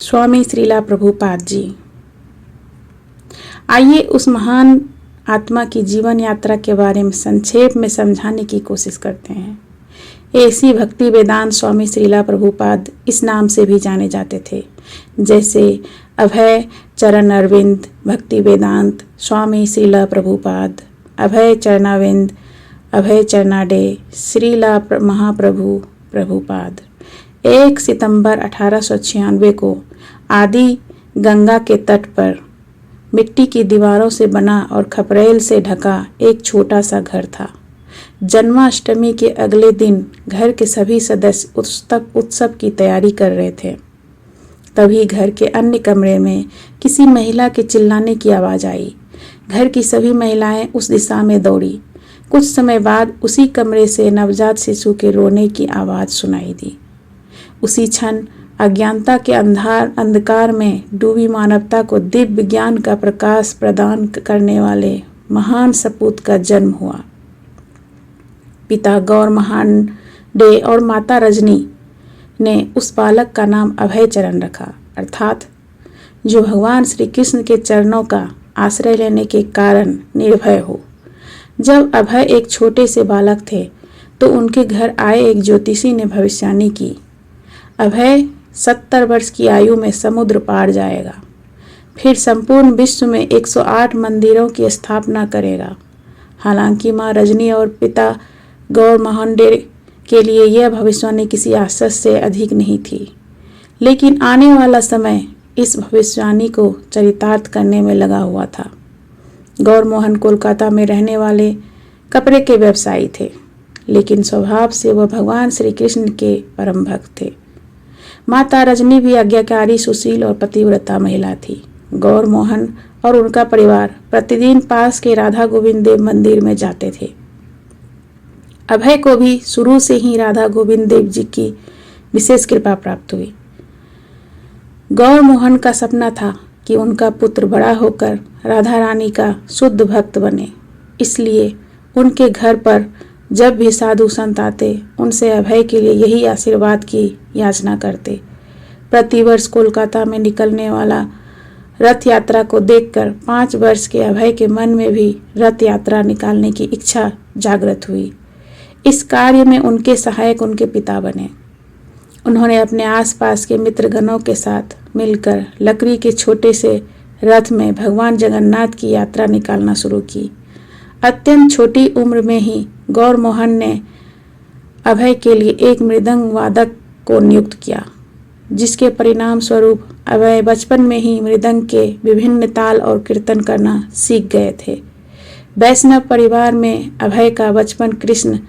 स्वामी श्रीला प्रभुपाद जी। आइए उस महान आत्मा की जीवन यात्रा के बारे में संक्षेप में समझाने की कोशिश करते हैं। ऐसी भक्ति वेदांत स्वामी श्रीला प्रभुपाद इस नाम से भी जाने जाते थे, जैसे अभय चरण अरविंद भक्ति वेदांत स्वामी श्रीला प्रभुपाद, अभय चरणाविंद, अभय चरणाडे श्रीला महाप्रभु प्रभुपाद। 1 सितंबर 1896 को आदि गंगा के तट पर मिट्टी की दीवारों से बना और खपरेल से ढका एक छोटा सा घर था। जन्माष्टमी के अगले दिन घर के सभी सदस्य उत्सव की तैयारी कर रहे थे। तभी घर के अन्य कमरे में किसी महिला के चिल्लाने की आवाज़ आई। घर की सभी महिलाएं उस दिशा में दौड़ी। कुछ समय बाद उसी कमरे से नवजात शिशु के रोने की आवाज़ सुनाई दी। उसी क्षण अज्ञानता के अंधकार में डूबी मानवता को दिव्य ज्ञान का प्रकाश प्रदान करने वाले महान सपूत का जन्म हुआ। पिता गौर महांडे और माता रजनी ने उस बालक का नाम अभय चरण रखा, अर्थात जो भगवान श्री कृष्ण के चरणों का आश्रय लेने के कारण निर्भय हो। जब अभय एक छोटे से बालक थे तो उनके घर आए एक ज्योतिषी ने भविष्यवाणी की, अभय 70 वर्ष की आयु में समुद्र पार जाएगा, फिर संपूर्ण विश्व में 108 मंदिरों की स्थापना करेगा। हालांकि माँ रजनी और पिता गौर महांडे के लिए यह भविष्यवाणी किसी आश्चर्य से अधिक नहीं थी, लेकिन आने वाला समय इस भविष्यवाणी को चरितार्थ करने में लगा हुआ था। गौर मोहन कोलकाता में रहने वाले कपड़े के व्यवसायी थे, लेकिन स्वभाव से वह भगवान श्री कृष्ण के परम भक्त थे। माता रजनी भी आज्ञाकारी, सुशील और पतिव्रता महिला थी। गौर मोहन और उनका परिवार प्रतिदिन पास के राधा गोविंद देव मंदिर में जाते थे। अभय को भी शुरू से ही राधा गोविंद देव जी की विशेष कृपा प्राप्त हुई। गौर मोहन का सपना था कि उनका पुत्र बड़ा होकर राधा रानी का शुद्ध भक्त बने, इसलिए उनके घर पर जब भी साधु संत आते उनसे अभय के लिए यही आशीर्वाद की याचना करते। प्रतिवर्ष कोलकाता में निकलने वाला रथ यात्रा को देखकर 5 वर्ष के अभय के मन में भी रथ यात्रा निकालने की इच्छा जागृत हुई। इस कार्य में उनके सहायक उनके पिता बने। उन्होंने अपने आसपास के मित्रगणों के साथ मिलकर लकड़ी के छोटे से रथ में भगवान जगन्नाथ की यात्रा निकालना शुरू की। अत्यंत छोटी उम्र में ही गौर मोहन ने अभय के लिए एक मृदंग वादक को नियुक्त किया, जिसके परिणाम स्वरूप अभय बचपन में ही मृदंग के विभिन्न ताल और कीर्तन करना सीख गए थे। वैष्णव परिवार में अभय का बचपन कृष्ण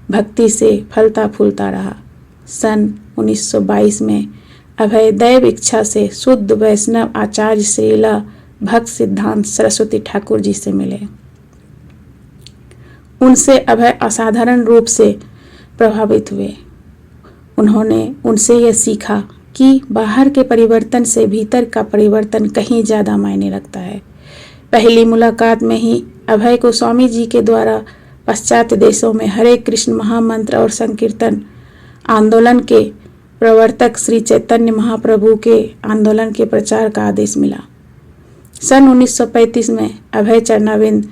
भक्ति से फलता फूलता रहा। सन 1922 में अभय दैव इच्छा से शुद्ध वैष्णव आचार्य श्रीला भक्त सिद्धांत सरस्वती ठाकुर जी से मिले। उनसे अभय असाधारण रूप से प्रभावित हुए। उन्होंने उनसे यह सीखा कि बाहर के परिवर्तन से भीतर का परिवर्तन कहीं ज़्यादा मायने रखता है। पहली मुलाकात में ही अभय को स्वामी जी के द्वारा पाश्चात्य देशों में हरे कृष्ण महामंत्र और संकीर्तन आंदोलन के प्रवर्तक श्री चैतन्य महाप्रभु के आंदोलन के प्रचार का आदेश मिला। सन 1935 में अभय चरणाविंद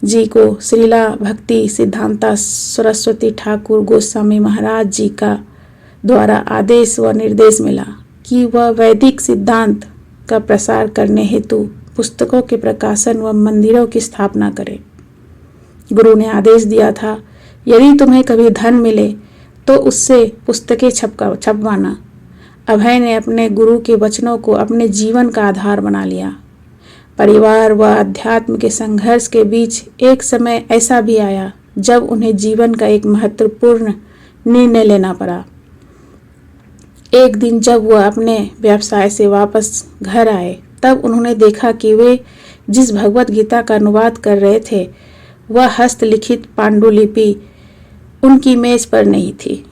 जी को श्रीला भक्ति सिद्धांता सरस्वती ठाकुर गोस्वामी महाराज जी का द्वारा आदेश व निर्देश मिला कि वह वैदिक सिद्धांत का प्रसार करने हेतु पुस्तकों के प्रकाशन व मंदिरों की स्थापना करें। गुरु ने आदेश दिया था, यदि तुम्हें कभी धन मिले तो उससे पुस्तकें छपवाना। अभय ने अपने गुरु के वचनों को अपने जीवन का आधार बना लिया। परिवार व अध्यात्म के संघर्ष के बीच एक समय ऐसा भी आया जब उन्हें जीवन का एक महत्वपूर्ण निर्णय लेना पड़ा। एक दिन जब वह अपने व्यवसाय से वापस घर आए, तब उन्होंने देखा कि वे जिस भगवत गीता का अनुवाद कर रहे थे वह हस्तलिखित पांडुलिपि उनकी मेज पर नहीं थी।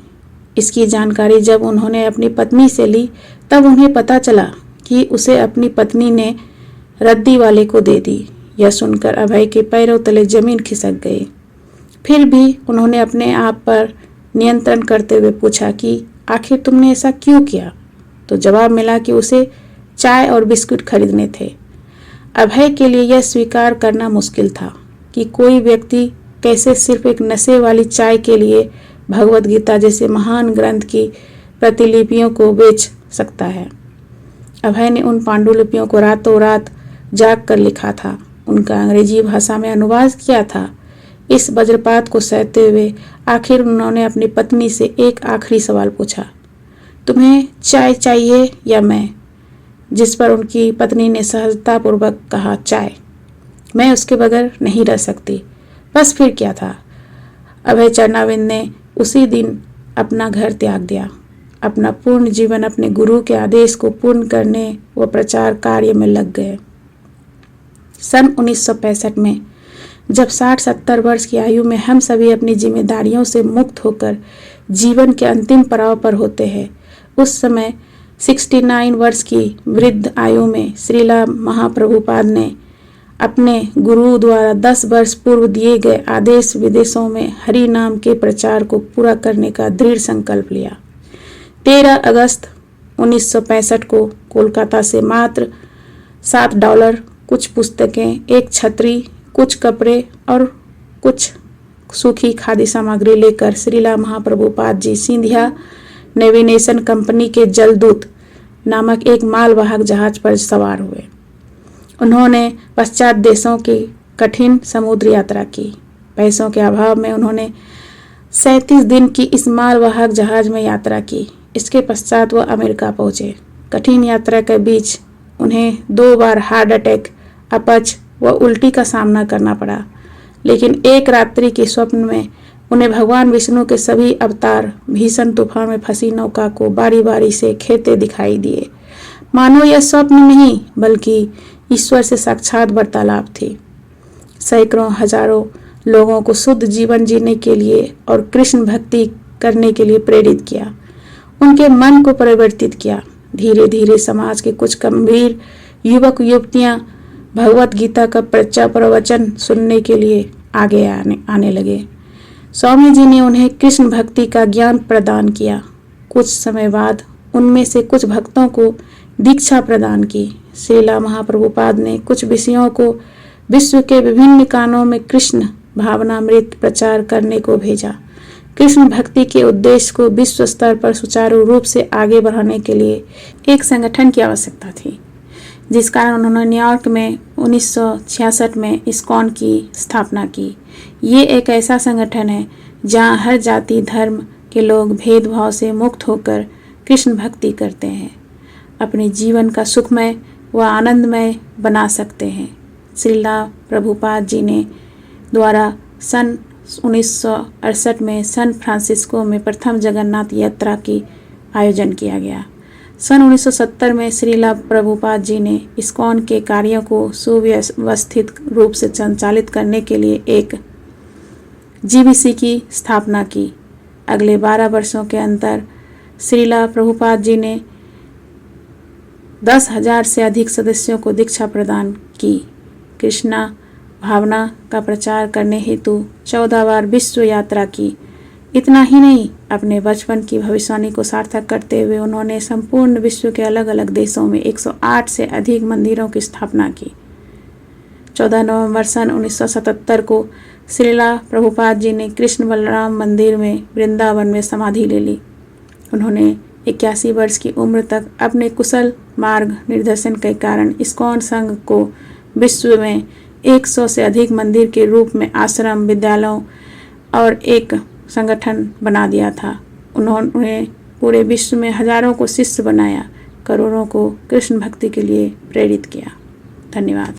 इसकी जानकारी जब उन्होंने अपनी पत्नी से ली, तब उन्हें पता चला कि उसे अपनी पत्नी ने रद्दी वाले को दे दी। यह सुनकर अभय के पैरों तले जमीन खिसक गई। फिर भी उन्होंने अपने आप पर नियंत्रण करते हुए पूछा कि आखिर तुमने ऐसा क्यों किया। तो जवाब मिला कि उसे चाय और बिस्कुट खरीदने थे। अभय के लिए यह स्वीकार करना मुश्किल था कि कोई व्यक्ति कैसे सिर्फ एक नशे वाली चाय के लिए भगवत गीता जैसे महान ग्रंथ की प्रतिलिपियों को बेच सकता है। अभय ने उन पांडुलिपियों को रातों रात जाग कर लिखा था, उनका अंग्रेजी भाषा में अनुवाद किया था। इस वज्रपात को सहते हुए आखिर उन्होंने अपनी पत्नी से एक आखिरी सवाल पूछा, तुम्हें चाय चाहिए या मैं? जिस पर उनकी पत्नी ने सहजतापूर्वक कहा, चाय, मैं उसके बगैर नहीं रह सकती। बस फिर क्या था। अभय चरणाविंद ने उसी दिन अपना घर त्याग दिया। अपना पूर्ण जीवन अपने गुरु के आदेश को पूर्ण करने व प्रचार कार्य में लग गए। सन 1965 में जब 60-70 वर्ष की आयु में हम सभी अपनी जिम्मेदारियों से मुक्त होकर जीवन के अंतिम पड़ाव पर होते हैं, उस समय 69 वर्ष की वृद्ध आयु में श्रीला महाप्रभुपाद ने अपने गुरु द्वारा 10 वर्ष पूर्व दिए गए आदेश विदेशों में हरि नाम के प्रचार को पूरा करने का दृढ़ संकल्प लिया। 13 अगस्त 1965 को कोलकाता से मात्र $7, कुछ पुस्तकें, एक छतरी, कुछ कपड़े और कुछ सूखी खाद्य सामग्री लेकर श्रीला महाप्रभुपाद जी सिंधिया नेविगेशन कंपनी के जलदूत नामक एक मालवाहक जहाज पर सवार हुए। उन्होंने पश्चात देशों की कठिन समुद्र यात्रा की। पैसों के अभाव में उन्होंने 37 दिन की इस मालवाहक जहाज में यात्रा की। इसके पश्चात वह अमेरिका पहुंचे। कठिन यात्रा के बीच उन्हें 2 बार हार्ट अटैक, अपच व उल्टी का सामना करना पड़ा, लेकिन एक रात्रि के स्वप्न में उन्हें भगवान विष्णु के सभी अवतार भीषण तूफान में फंसी नौका को बारी बारी से खेते दिखाई दिए। मानो यह स्वप्न नहीं बल्कि ईश्वर से साक्षात वार्तालाप थी। सैकड़ों हजारों लोगों को शुद्ध जीवन जीने के लिए और कृष्ण भक्ति करने के लिए प्रेरित किया, उनके मन को परिवर्तित किया। धीरे धीरे समाज के कुछ गंभीर युवक युवतियां भगवत गीता का प्रवचन सुनने के लिए आगे आने लगे। स्वामी जी ने उन्हें कृष्ण भक्ति का ज्ञान प्रदान किया। कुछ समय बाद उनमें से कुछ भक्तों को दीक्षा प्रदान की। श्रीला महाप्रभुपाद ने कुछ विषयों को विश्व के विभिन्न कानों में कृष्ण भावनामृत प्रचार करने को भेजा। कृष्ण भक्ति के उद्देश्य को विश्व स्तर पर सुचारू रूप से आगे बढ़ाने के लिए एक संगठन की आवश्यकता थी, जिस कारण उन्होंने न्यूयॉर्क में 1966 में इस्कॉन की स्थापना की। ये एक ऐसा संगठन है जहाँ हर जाति धर्म के लोग भेदभाव से मुक्त होकर कृष्ण भक्ति करते हैं, अपने जीवन का सुखमय व आनंदमय बना सकते हैं। श्रीला प्रभुपाद जी ने द्वारा सन 1968 में सैन फ्रांसिस्को में प्रथम जगन्नाथ यात्रा की आयोजन किया गया। सन 1970 में श्रीला प्रभुपाद जी ने इस्कॉन के कार्यों को सुव्यवस्थित रूप से संचालित करने के लिए एक जीबीसी की स्थापना की। अगले 12 वर्षों के अंतर श्रीला प्रभुपाद जी ने 10,000 से अधिक सदस्यों को दीक्षा प्रदान की। कृष्णा भावना का प्रचार करने हेतु 14 बार विश्व यात्रा की। इतना ही नहीं, अपने बचपन की भविष्यवाणी को सार्थक करते हुए उन्होंने संपूर्ण विश्व के अलग अलग देशों में 108 से अधिक मंदिरों की स्थापना की। 14 नवंबर सन 1977 को श्रीला प्रभुपाद जी ने कृष्ण बलराम मंदिर में वृंदावन में समाधि ले ली। उन्होंने 81 वर्ष की उम्र तक अपने कुशल मार्ग निर्देशन के कारण इस्कॉन संघ को विश्व में 100 से अधिक मंदिर के रूप में आश्रम, विद्यालयों और एक संगठन बना दिया था। उन्होंने पूरे विश्व में हजारों को शिष्य बनाया, करोड़ों को कृष्ण भक्ति के लिए प्रेरित किया। धन्यवाद।